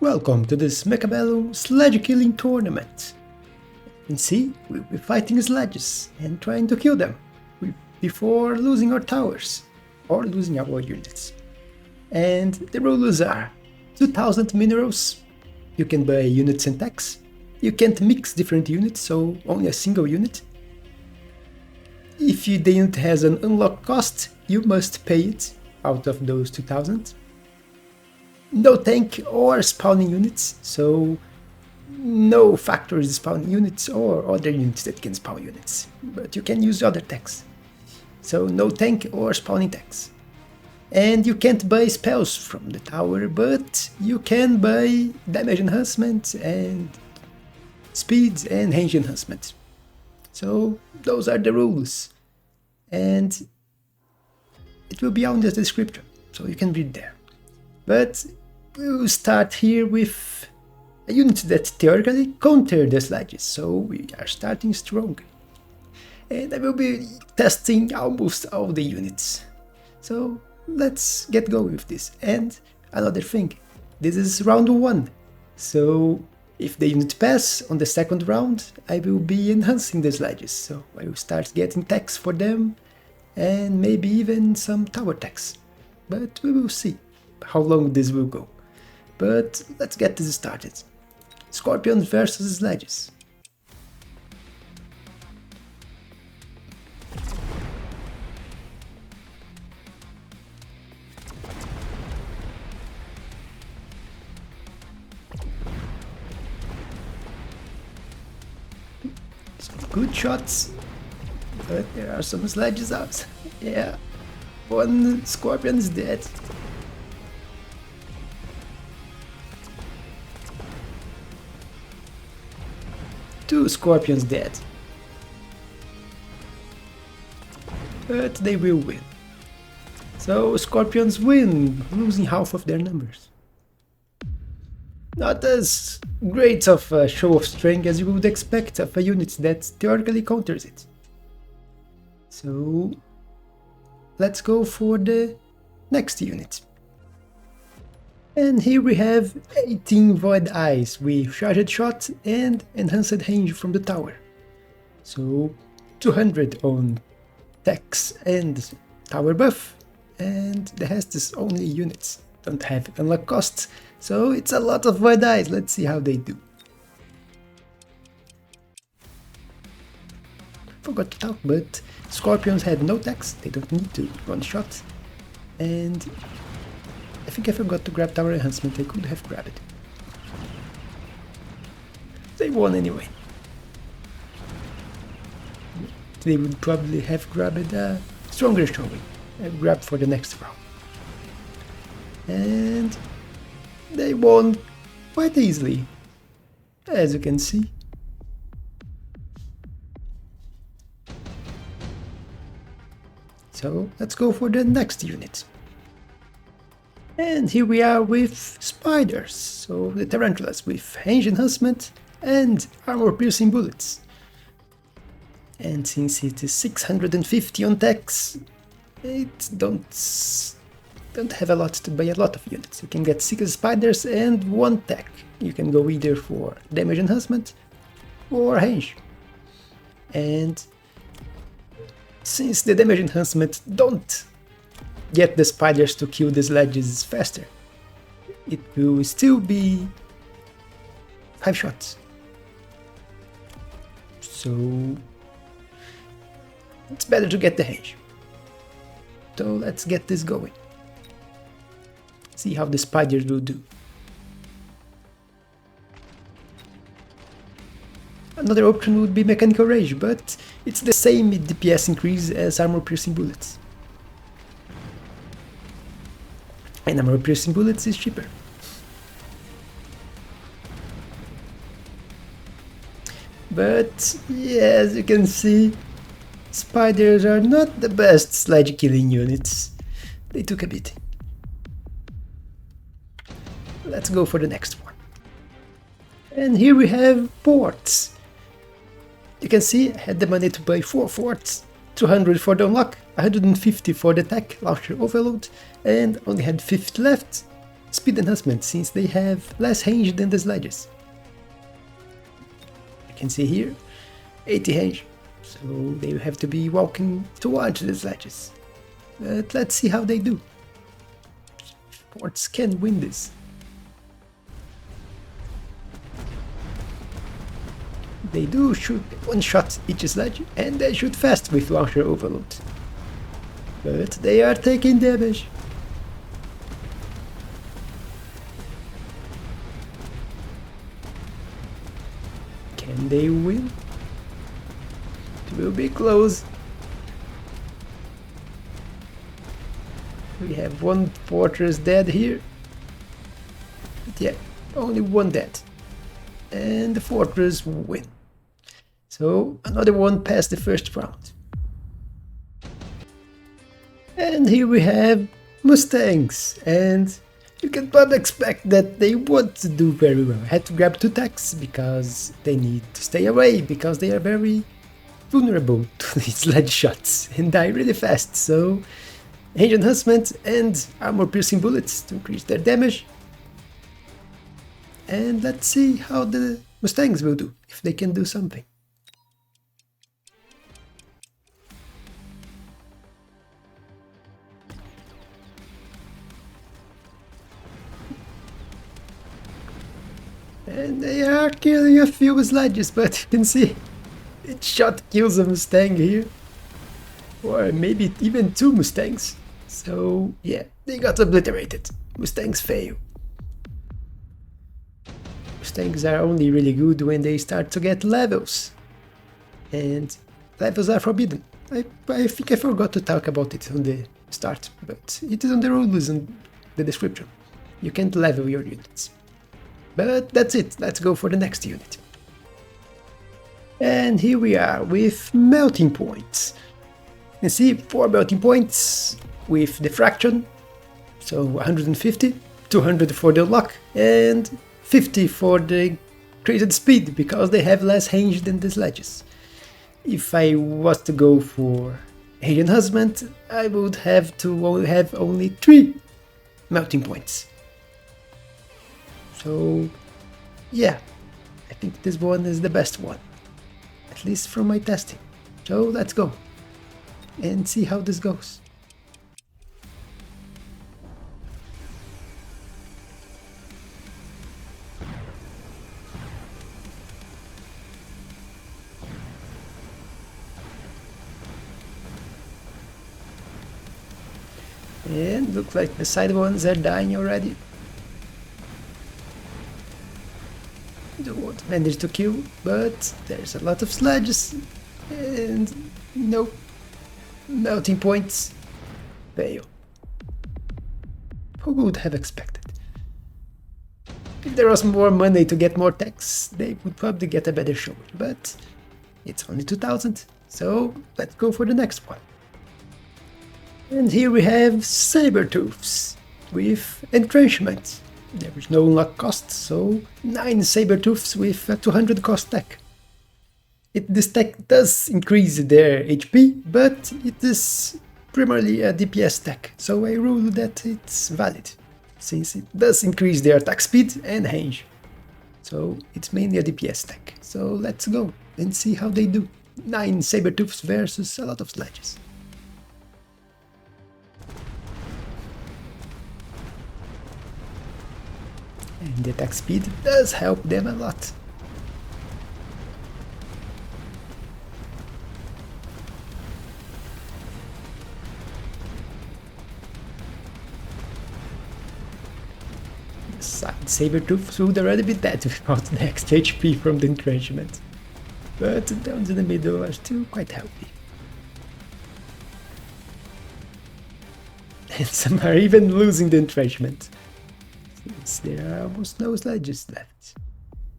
Welcome to this Mechabellum sledge killing tournament. And see, we'll be fighting sledges and trying to kill them before losing our towers or losing our units. And the rules are 2000 minerals, you can buy units and techs, you can't mix different units, so only a single unit. If the unit has an unlock cost, you must pay it out of those 2000. No tank or spawning units, so no factories spawning units or other units that can spawn units, but you can use other techs. So no tank or spawning techs. And you can't buy spells from the tower, but you can buy damage enhancements and speeds and range enhancements. So those are the rules, and it will be on the description, so you can read there. But we'll start here with a unit that theoretically counter the sledges, so we are starting strong. And I will be testing almost all the units. So let's get going with this. And another thing, this is round 1, so if the unit pass on the second round, I will be enhancing the sledges, so I will start getting techs for them and maybe even some tower techs, but we will see how long this will go. But let's get this started. Scorpions versus sledges. Some good shots, but there are some sledges out. Yeah, one scorpion is dead. Two scorpions dead. But they will win. So scorpions win, losing half of their numbers. Not as great of a show of strength as you would expect of a unit that theoretically counters it. So let's go for the next unit. And here we have 18 Void Eyes with Charged Shot and Enhanced Range from the tower. So 200 on techs and tower buff, and the rest is only units, don't have unlock costs, so it's a lot of Void Eyes. Let's see how they do. Forgot to talk, but Scorpions had no techs, they don't need to one shot, and I think I forgot to grab tower enhancement, I could have grabbed it. They won anyway. They would probably have grabbed a stronger showing and grab for the next round. And they won quite easily, as you can see. So let's go for the next unit. And here we are with spiders, so the tarantulas with range enhancement and armor piercing bullets. And since it is 650 on techs, it don't have a lot to buy a lot of units. You can get 6 spiders and 1 tech. You can go either for damage enhancement or range. And since the damage enhancement don't get the spiders to kill the sledges faster, it will still be 5 shots. So it's better to get the range. So let's get this going. See how the spiders will do. Another option would be mechanical range, but it's the same DPS increase as armor piercing bullets. And armor piercing bullets is cheaper. But yeah, as you can see, spiders are not the best sledge killing units. They took a beating. Let's go for the next one. And here we have forts. You can see I had the money to buy 4 forts, 200 for the unlock, 150 for the tech launcher overload, and only had 50 left. speed enhancement since they have less range than the sledges. You can see here, 80 range, so they have to be walking towards the sledges. But let's see how they do. Forts can win this. They do shoot one shot each sledge, and they shoot fast with launcher overload. But they are taking damage. Can they win? It will be close. We have one fortress dead here. But yeah, only one dead. And the fortress win. So another one passed the first round. And here we have Mustangs, and you can not expect that they want to do very well. I had to grab 2 techs because they need to stay away, because they are very vulnerable to these sledge shots and die really fast. So range enhancement and armor piercing bullets to increase their damage. And let's see how the Mustangs will do, if they can do something. And they are killing a few sledges, but you can see each shot kills a Mustang here. Or maybe even 2 Mustangs. So yeah, they got obliterated. Mustangs fail. Mustangs are only really good when they start to get levels. And levels are forbidden. I think I forgot to talk about it on the start, but it is on the rules in the description. You can't level your units. But that's it, let's go for the next unit. And here we are with melting points. You can see 4 melting points with diffraction, so 150, 200 for the lock, and 50 for the increased speed, because they have less range than the sledges. If I was to go for range enhancement, I would have to have only 3 melting points. So yeah, I think this one is the best one, at least from my testing. So let's go and see how this goes. And looks like the side ones are dying already. Don't manage to kill, but there's a lot of sledges and no melting points. Fail. Who would have expected? If there was more money to get more techs, they would probably get a better show, but it's only 2000, so let's go for the next one. And here we have Sabertooths with entrenchment. There is no unlock cost, so 9 Sabertooths with a 200 cost tech. This tech does increase their HP, but it is primarily a DPS tech, so I rule that it's valid, since it does increase their attack speed and range. So it's mainly a DPS tech. So let's go and see how they do. 9 Sabertooths versus a lot of sledges. And the attack speed does help them a lot. The side Sabertooths would already be dead without the extra HP from the entrenchment. But the ones in the middle are still quite healthy. And some are even losing the entrenchment. There are almost no sledges left.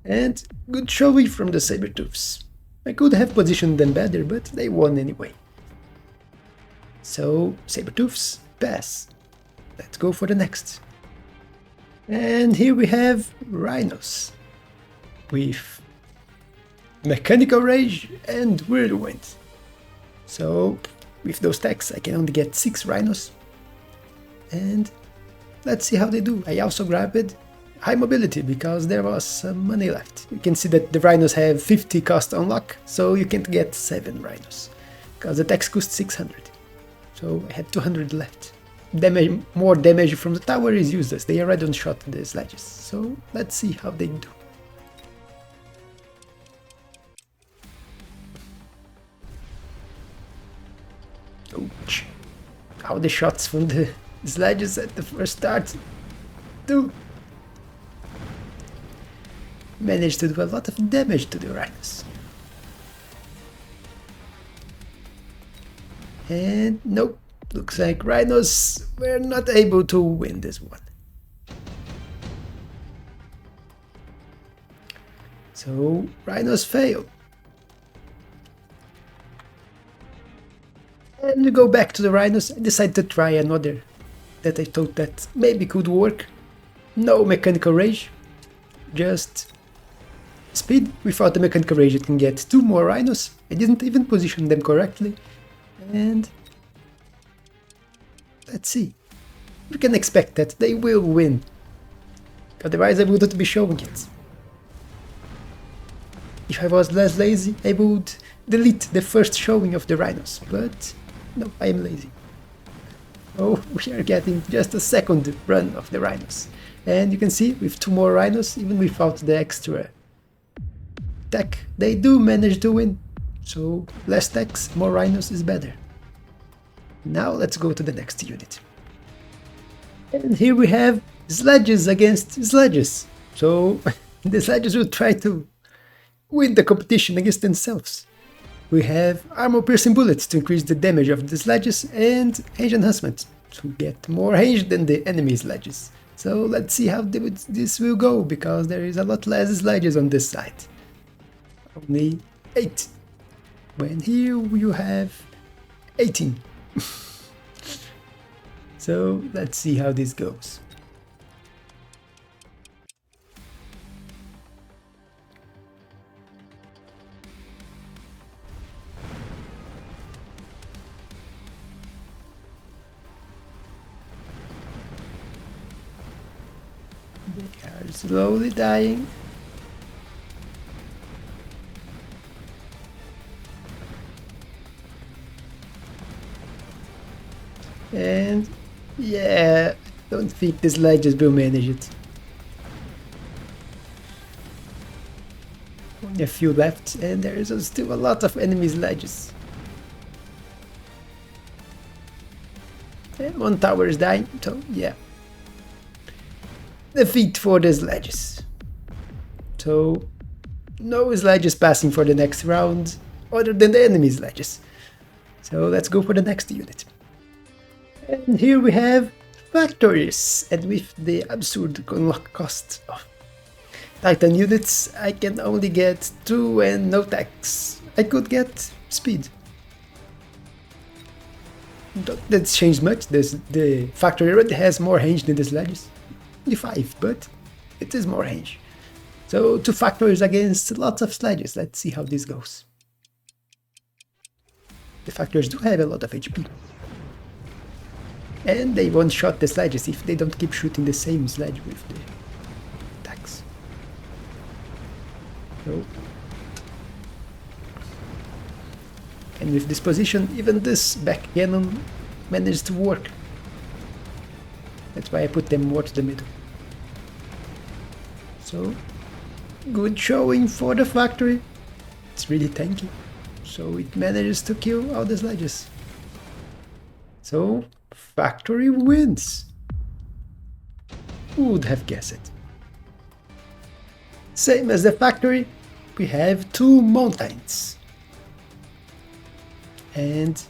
And good showing from the Sabertooths. I could have positioned them better, but they won anyway. So, Sabertooths, pass. Let's go for the next. And here we have Rhinos. With Mechanical Rage and Whirlwind. So, with those techs I can only get 6 Rhinos. And let's see how they do. I also grabbed high mobility because there was some money left. You can see that the rhinos have 50 cost unlock, so you can't get 7 rhinos because the tax cost 600. So I had 200 left. More damage from the tower is useless, they already one-shot the sledges. So let's see how they do. Ouch. How the shots from the sledges at the first start do. Managed to do a lot of damage to the rhinos. And nope, looks like rhinos were not able to win this one. So rhinos fail. And we go back to the rhinos. I decided to try another that I thought that maybe could work. No mechanical rage, just speed. Without the mechanical rage it can get 2 more rhinos. I didn't even position them correctly. And let's see. We can expect that they will win. Otherwise I wouldn't be showing it. If I was less lazy, I would delete the first showing of the rhinos, but no, I am lazy. Oh, we are getting just a second run of the rhinos. And you can see, with 2 more rhinos, even without the extra tech, they do manage to win. So, less techs, more rhinos is better. Now let's go to the next unit. And here we have sledges against sledges. So, the sledges will try to win the competition against themselves. We have armor piercing bullets to increase the damage of the sledges and range enhancements to get more range than the enemy sledges. So let's see how this will go, because there is a lot less sledges on this side. Only 8. When here you have 18. So let's see how this goes. They are slowly dying. And yeah, don't think the sledges will manage it. Only a few left, and there is still a lot of enemy sledges. And 1 tower is dying, so yeah. Defeat for the sledges. So no sledges passing for the next round other than the enemy sledges. So let's go for the next unit. And here we have factories, and with the absurd unlock cost of Titan units, I can only get 2 and no tax. I could get speed. That's changed much. The factory already has more range than the sledges. 5, but it is more range. So 2 factories against lots of sledges. Let's see how this goes. The factories do have a lot of HP. And they one-shot the sledges if they don't keep shooting the same sledge with the attacks. So. And with this position, even this back cannon managed to work. That's why I put them more to the middle. So, good showing for the factory. It's really tanky. So it manages to kill all the sledges. So, factory wins. Who would have guessed it? Same as the factory, we have 2 mountains. And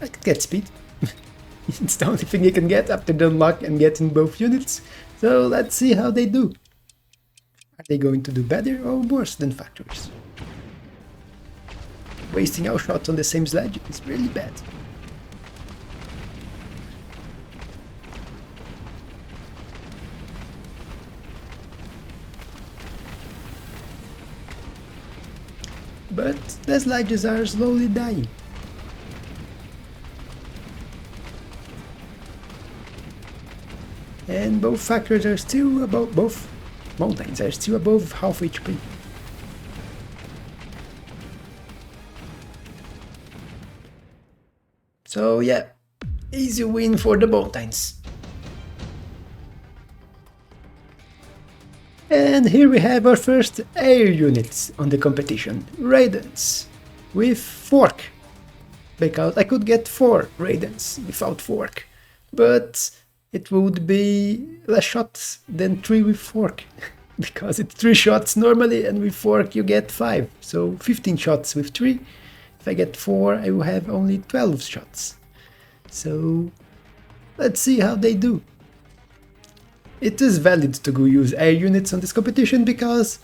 I could get speed. It's the only thing you can get after the unlock and getting both units. So let's see how they do. Are they going to do better or worse than factories? Wasting our shots on the same sledge is really bad. But the sledges are slowly dying. and both factors are still above, both mountains are still above half HP. So yeah, easy win for the mountains. And here we have our first air units on the competition, Raidens, with fork, because I could get 4 Raidens without fork, but it would be less shots than 3 with fork, because it's 3 shots normally and with fork you get 5, so 15 shots with 3. If I get 4 I will have only 12 shots. So let's see how they do. It is valid to go use air units on this competition because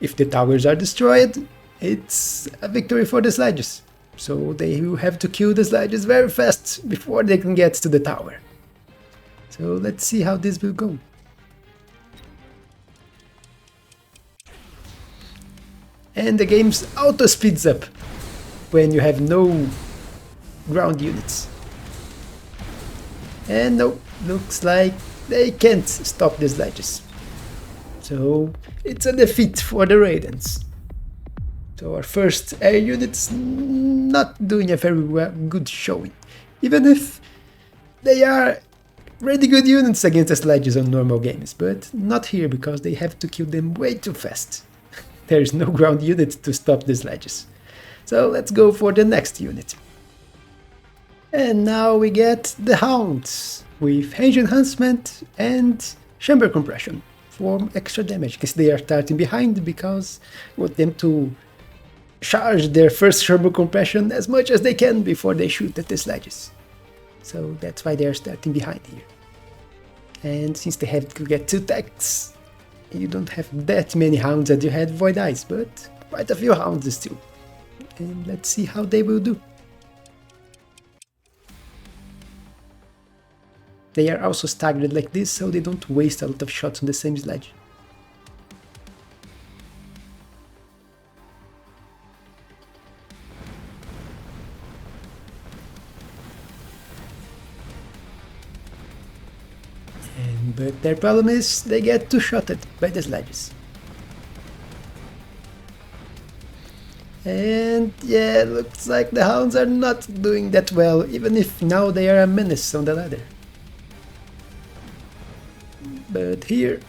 if the towers are destroyed, it's a victory for the Sledges. So they will have to kill the Sledges very fast before they can get to the tower. So let's see how this will go. And the game auto speeds up when you have no ground units. And no, looks like they can't stop the Sledges. So it's a defeat for the Raidens. So our first air unit's not doing a very good showing. Even if they are really good units against the Sledges on normal games, but not here because they have to kill them way too fast. There is no ground unit to stop the Sledges. So let's go for the next unit. And now we get the Hounds with range enhancement and chamber compression for extra damage, because they are starting behind because I want them to charge their first chamber compression as much as they can before they shoot at the Sledges. So that's why they are starting behind here. And since they have to get 2 attacks, you don't have that many Hounds as you had Void Eyes, but quite a few Hounds still. And let's see how they will do. They are also staggered like this, so they don't waste a lot of shots on the same Sledge. But their problem is they get 2-shotted by the Sledges. And yeah, looks like the Hounds are not doing that well, even if now they are a menace on the ladder. But here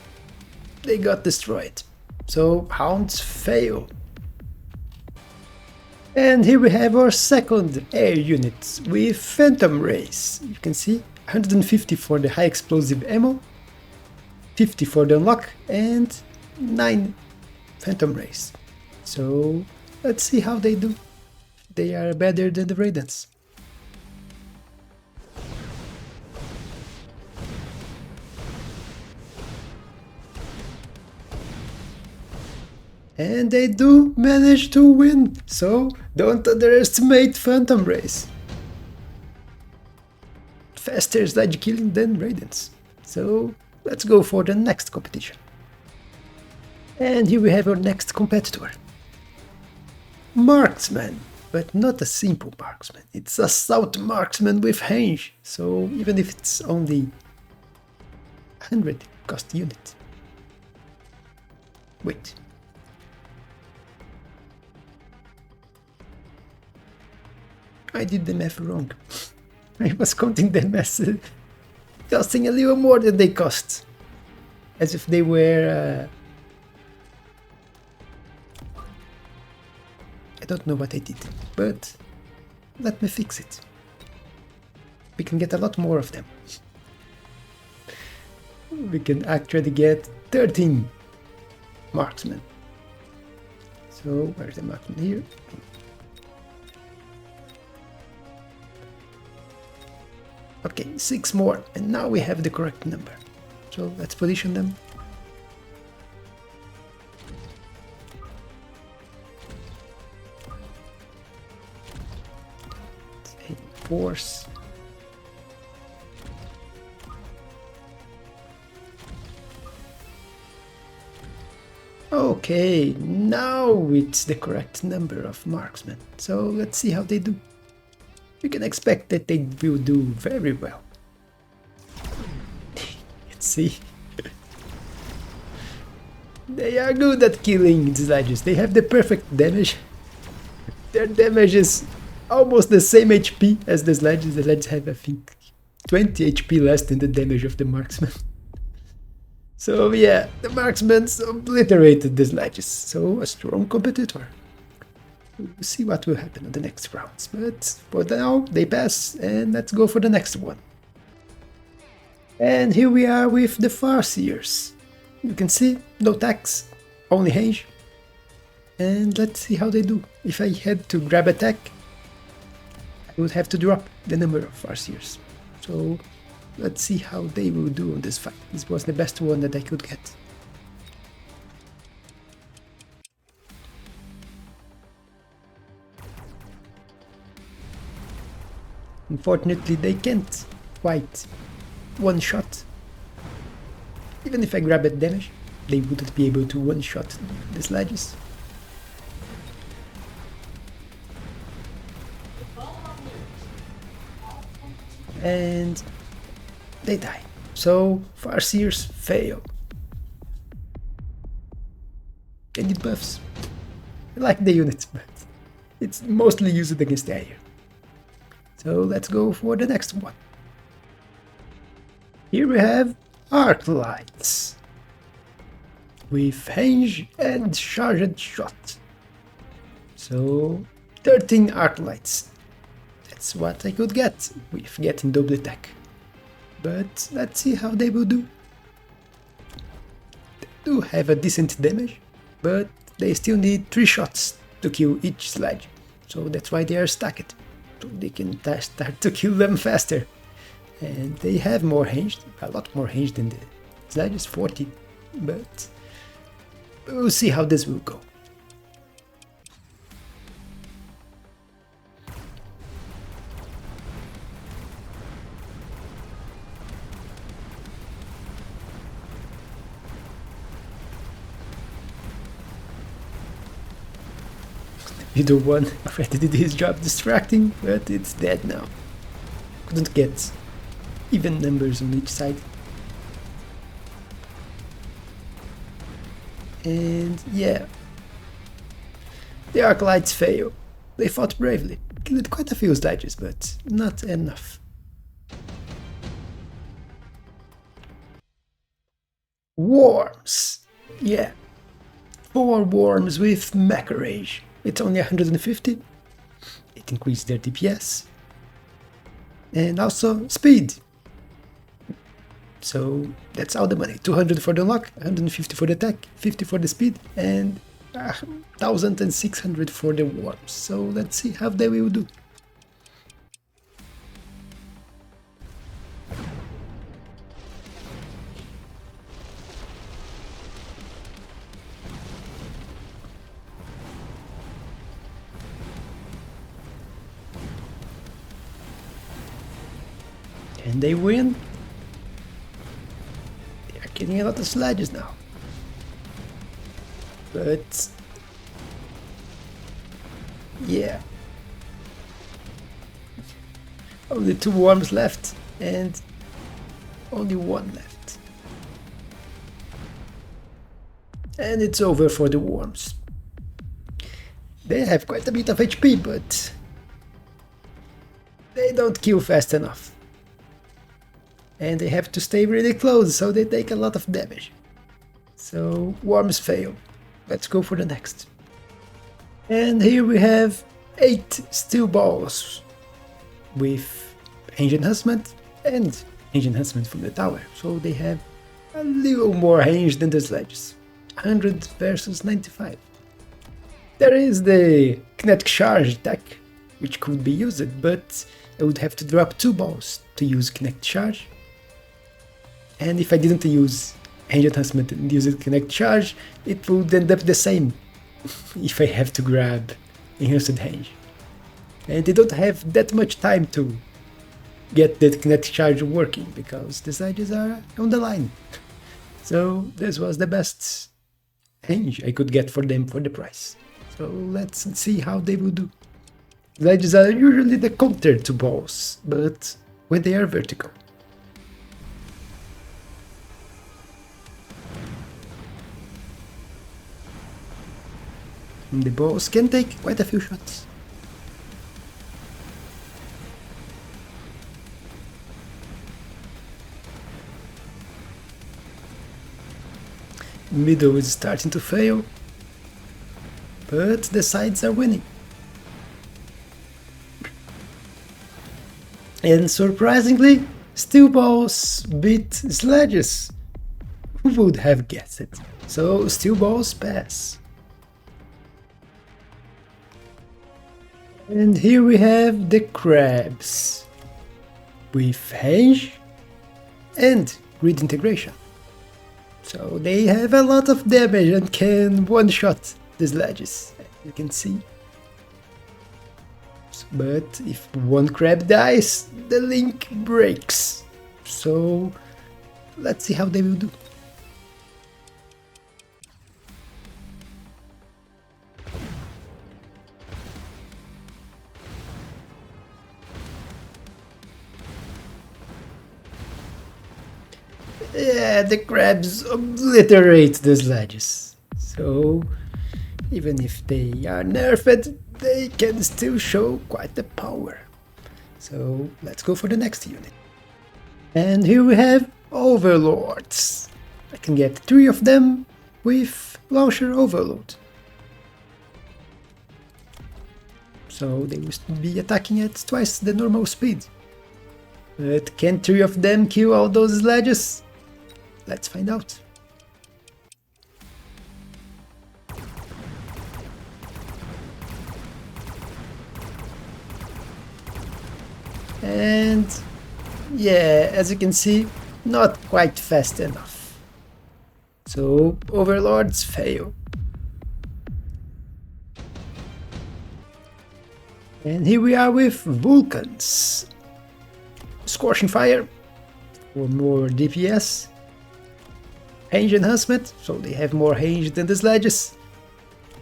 they got destroyed, so Hounds fail. And here we have our second air unit with Phantom Rays. You can see 150 for the high explosive ammo, 50 for the unlock, and 9 Phantom Rays. So let's see how they do. They are better than the Raidens. And they do manage to win, so don't underestimate Phantom Rays. Faster Sledge killing than Raidens. So let's go for the next competition. And here we have our next competitor. Marksman, but not a simple marksman. It's assault marksman with range, so even if it's only 100 cost unit. Wait. I did the math wrong. I was counting them as costing a little more than they cost. As if they were... I don't know what I did, but let me fix it. We can get a lot more of them. We can actually get 13 marksmen. So, where's the marksman here? Okay, 6 more, and now we have the correct number. So let's position them. Force. Okay, now it's the correct number of marksmen. So let's see how they do. You can expect that they will do very well. It's See? They are good at killing sledges. They have the perfect damage. Their damage is almost the same HP as the sledges. The sledges have, I think, 20 HP less than the damage of the marksman. So yeah, the marksmen obliterated the sledges. So a strong competitor. We'll see what will happen in the next rounds. But for now, they pass, and let's go for the next one. And here we are with the Farseers. You can see, no attacks, only range. And let's see how they do. If I had to grab attack, I would have to drop the number of Farseers. So let's see how they will do on this fight. This was the best one that I could get. Unfortunately, they can't quite one-shot. Even if I grab at damage, they wouldn't be able to one-shot the sledges. And they die. So Farseers fail. They need buffs. I like the unit, but it's mostly used against the air. So let's go for the next one. Here we have arc lights with range and charged shot. So 13 arc lights. That's what I could get with getting double attack. But let's see how they will do. They do have a decent damage, but they still need 3 shots to kill each sledge. So that's why they are stacked. So they can start to kill them faster. And they have more range, a lot more range than the sledges, 40. But we'll see how this will go. Middle one already did his job distracting, but it's dead now. Couldn't get even numbers on each side. And yeah, the arc lights fail. They fought bravely, killed quite a few sledges, but not enough. Worms! Yeah, 4 worms with Mecha Rage. It's only 150. It increased their DPS. And also speed. So that's all the money. 200 for the lock, 150 for the attack, 50 for the speed, and 1,600 for the worms. So let's see how they will do. And they win. They are getting a lot of sledges now. But yeah, only 2 worms left and only 1 left. And it's over for the worms. They have quite a bit of HP, but they don't kill fast enough. And they have to stay really close, so they take a lot of damage. So worms fail. Let's go for the next. And here we have 8 steel balls with range enhancement and range enhancement from the tower. So they have a little more range than the sledges. 100 versus 95. There is the kinetic charge attack, which could be used, but I would have to drop 2 balls to use kinetic charge. And if I didn't use range enhancement and use kinetic charge, it would end up the same if I have to grab enhanced range. And they don't have that much time to get the kinetic charge working because the sledges are on the line. So this was the best range I could get for them for the price. So let's see how they will do. Sledges are usually the counter to balls, but when they are vertical. The bows can take quite a few shots. Middle is starting to fail, but the sides are winning. And surprisingly, steel balls beat sledges. Who would have guessed it? So steel balls pass. And here we have the crabs with range and grid integration. So they have a lot of damage and can one-shot the sledges, as you can see. But if one crab dies, the link breaks. So let's see how they will do. Yeah, the crabs obliterate the sledges. So even if they are nerfed, they can still show quite the power. So let's go for the next unit. And here we have Overlords. I can get 3 of them with Launcher Overload. So they will be attacking at twice the normal speed. But can 3 of them kill all those sledges? Let's find out. And yeah, as you can see, not quite fast enough. So Overlords fail. And here we are with Vulcans. Scorching Fire for more DPS. Range enhancement, so they have more range than the sledges.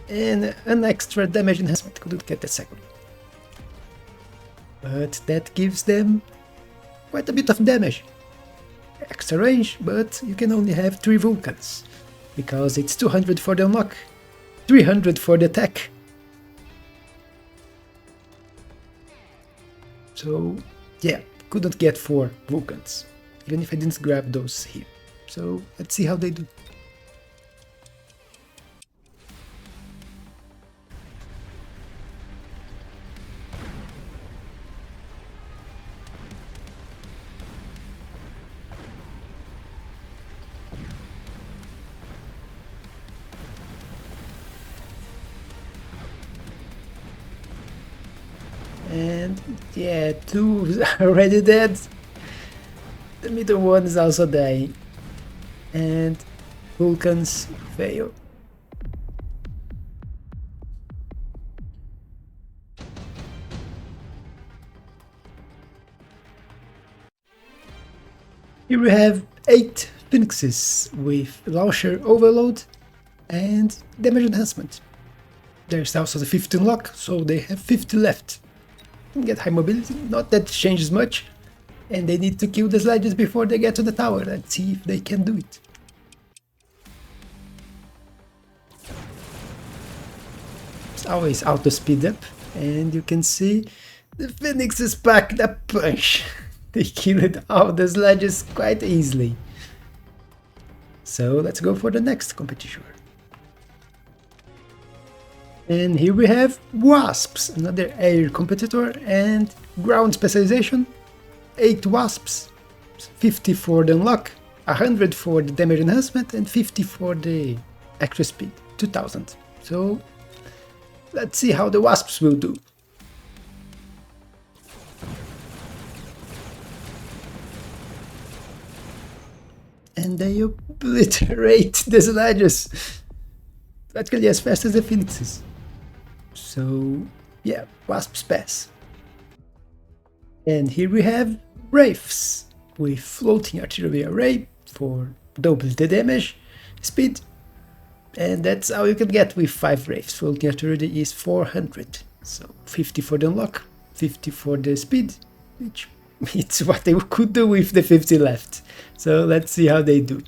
And an extra damage enhancement, couldn't get the second. But that gives them quite a bit of damage. Extra range, but you can only have 3 Vulcans. Because it's 200 for the unlock, 300 for the attack. So yeah, couldn't get 4 Vulcans, even if I didn't grab those here. So let's see how they do. And yeah, 2 are already dead. The middle one is also dying. And Vulcans fail. Here we have 8 Phoenixes with Launcher Overload and Damage Enhancement. There's also the 50 unlock, so they have 50 left. Can get high mobility, not that changes much. And they need to kill the sledges before they get to the tower. Let's see if they can do it. It's always auto speed up, and you can see the Phoenixes packed a punch. They killed all the sledges quite easily. So let's go for the next competition. And here we have Wasps, another air competitor, and ground specialization. 8 Wasps, 50 for the unlock, 100 for the damage enhancement, and 50 for the extra speed, 2000. So let's see how the Wasps will do. And they obliterate the sledges, practically as fast as the Phoenixes. So yeah, Wasps pass. And here we have Wraiths with floating artillery array for double the damage, speed, and that's all you can get with 5 Wraiths. Floating artillery is 400, so 50 for the unlock, 50 for the speed, which it's what they could do with the 50 left. So let's see how they do.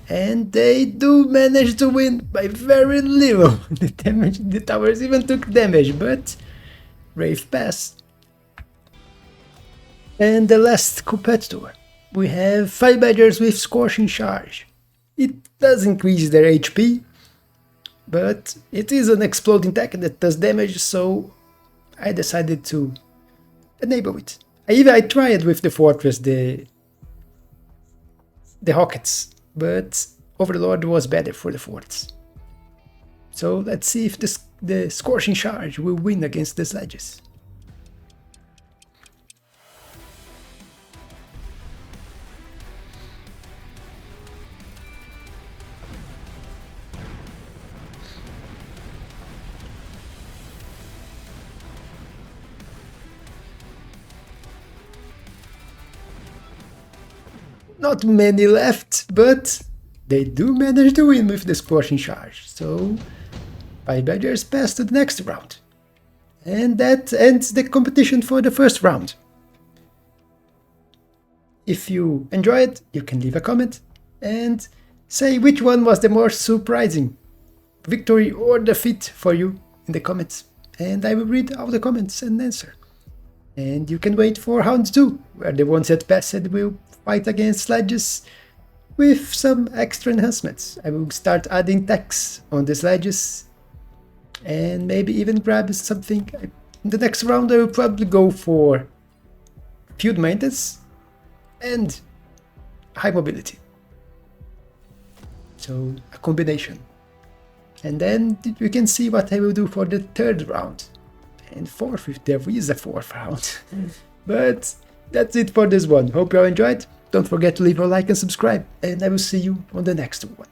And they do manage to win by very little. The towers even took damage, but Wraith pass. And the last competitor, we have 5 badgers with Scorching Charge. It does increase their HP, but it is an exploding attack that does damage, so I decided to enable it. I tried with the fortress, the rockets, but Overlord was better for the forts. So let's see if the Scorching Charge will win against the Sledges. Not many left, but they do manage to win with the Scorching Charge. So 5 badgers pass to the next round. And that ends the competition for the first round. If you enjoyed, you can leave a comment and say which one was the more surprising victory or defeat for you in the comments. And I will read all the comments and answer. And you can wait for round 2, where the ones that passed will fight against Sledges with some extra enhancements. I will start adding techs on the Sledges and maybe even grab something. In the next round I will probably go for field maintenance and high mobility. So a combination. And then we can see what I will do for the third round. And fourth, if there is a fourth round. But that's it for this one. Hope you all enjoyed. Don't forget to leave a like and subscribe. And I will see you on the next one.